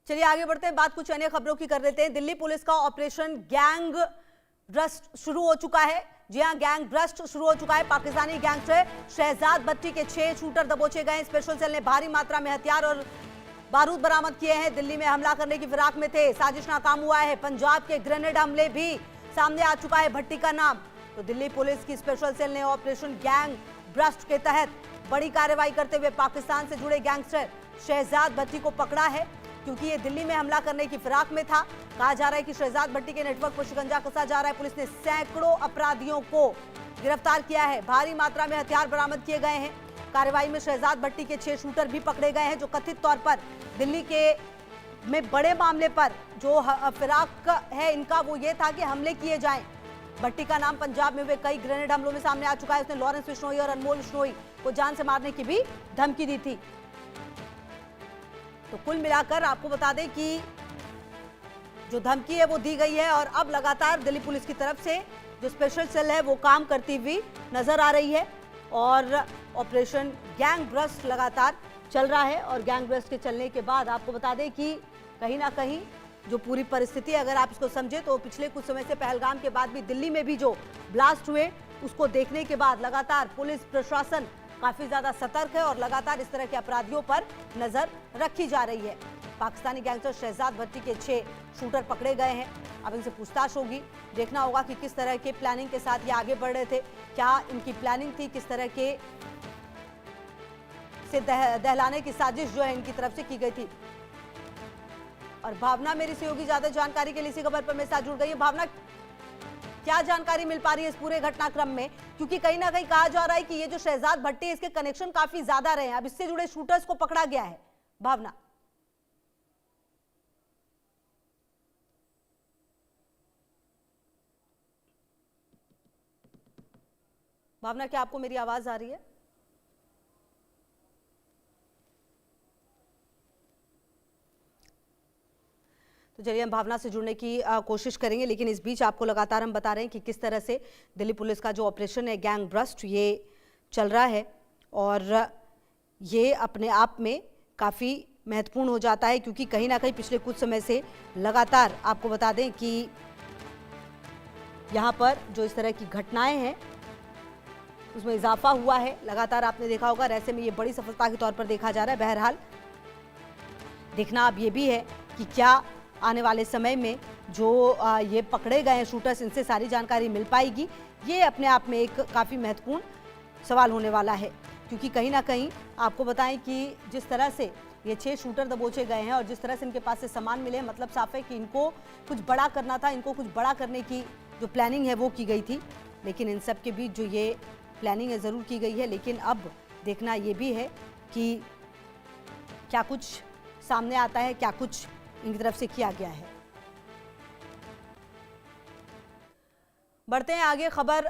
चलिए आगे बढ़ते हैं, बात कुछ अन्य खबरों की कर लेते हैं। दिल्ली पुलिस का ऑपरेशन गैंग ब्रस्ट शुरू हो चुका है। जी हां, गैंग ब्रस्ट शुरू हो चुका है। पाकिस्तानी गैंगस्टर शहजाद भट्टी के 6 शूटर दबोचे गए। स्पेशल सेल ने भारी मात्रा में हथियार और बारूद बरामद किए हैं। दिल्ली में हमला करने की फिराक में थे, साजिश नाकाम हुआ है। पंजाब के ग्रेनेड हमले भी सामने आ चुका है भट्टी का नाम। तो दिल्ली पुलिस की स्पेशल सेल ने ऑपरेशन गैंग ब्रस्ट के तहत बड़ी कार्रवाई करते हुए पाकिस्तान से जुड़े गैंगस्टर शहजाद भट्टी को पकड़ा है, क्योंकि ये दिल्ली में हमला करने की फिराक में था। कहा जा रहा है कि शहजाद भट्टी के नेटवर्क पर शिकंजा कसा जा रहा है। पुलिस ने सैकड़ों अपराधियों को गिरफ्तार किया है। भारी मात्रा में हथियार बरामद किए गए हैं। कार्रवाई में शहजाद भट्टी के 6 शूटर भी पकड़े गए हैं, जो कथित तौर पर दिल्ली के में बड़े मामले पर जो फिराक है इनका, वो ये था कि हमले किए जाएं। भट्टी का नाम पंजाब में हुए कई ग्रेनेड हमलों में सामने आ चुका है। उसने लॉरेंस बिश्नोई और अनमोल बिश्नोई को जान से मारने की भी धमकी दी थी। तो कुल मिलाकर आपको बता दें कि जो धमकी है वो दी गई है, और अब लगातार दिल्ली पुलिस की तरफ से जो स्पेशल सेल है वो काम करती हुई नजर आ रही है, और ऑपरेशन गैंग ब्रस्ट लगातार चल रहा है। और गैंग ब्रस्ट के चलने के बाद आपको बता दें कि कहीं ना कहीं जो पूरी परिस्थिति, अगर आप इसको समझे तो पिछले कुछ समय से पहलगाम के बाद भी दिल्ली में भी जो ब्लास्ट हुए उसको देखने के बाद लगातार पुलिस प्रशासन काफी ज्यादा सतर्क है और लगातार इस तरह के अपराधियों पर नजर रखी जा रही है। पाकिस्तानी गैंगस्टर शहजाद भट्टी के 6 शूटर पकड़े गए हैं। अब इनसे पूछताछ होगी, देखना होगा कि किस तरह के प्लानिंग के साथ ये आगे बढ़ रहे थे, क्या इनकी प्लानिंग थी, किस तरह के से दहलाने की साजिश जो है इनकी तरफ से की गई थी। और भावना मेरी सहयोगी ज्यादा जानकारी के लिए इसी खबर पर मेरे साथ जुड़ गई है। भावना, क्या जानकारी मिल पा रही है इस पूरे घटनाक्रम में, क्योंकि कहीं ना कहीं कहा जा रहा है कि ये जो शहजाद भट्टी है इसके कनेक्शन काफी ज्यादा रहे हैं, अब इससे जुड़े शूटर्स को पकड़ा गया है। भावना भावना, क्या आपको मेरी आवाज आ रही है? तो चलिए हम भावना से जुड़ने की कोशिश करेंगे, लेकिन इस बीच आपको लगातार हम बता रहे हैं कि किस तरह से दिल्ली पुलिस का जो ऑपरेशन है गैंग ब्रस्ट ये चल रहा है, और ये अपने आप में काफ़ी महत्वपूर्ण हो जाता है, क्योंकि कहीं ना कहीं पिछले कुछ समय से लगातार आपको बता दें कि यहाँ पर जो इस तरह की घटनाएं हैं उसमें इजाफा हुआ है। लगातार आपने देखा होगा, ऐसे में ये बड़ी सफलता के तौर पर देखा जा रहा है। बहरहाल देखना अब ये भी है कि क्या आने वाले समय में जो ये पकड़े गए हैं शूटर्स, इनसे सारी जानकारी मिल पाएगी। ये अपने आप में एक काफ़ी महत्वपूर्ण सवाल होने वाला है, क्योंकि कहीं ना कहीं आपको बताएं कि जिस तरह से ये 6 शूटर दबोचे गए हैं और जिस तरह से इनके पास से सामान मिले हैं, मतलब साफ है कि इनको कुछ बड़ा करना था, इनको कुछ बड़ा करने की जो प्लानिंग है वो की गई थी। लेकिन इन सब के बीच जो ये प्लानिंग है ज़रूर की गई है, लेकिन अब देखना ये भी है कि क्या कुछ सामने आता है, क्या कुछ इनकी तरफ से किया गया है। बढ़ते हैं आगे, खबर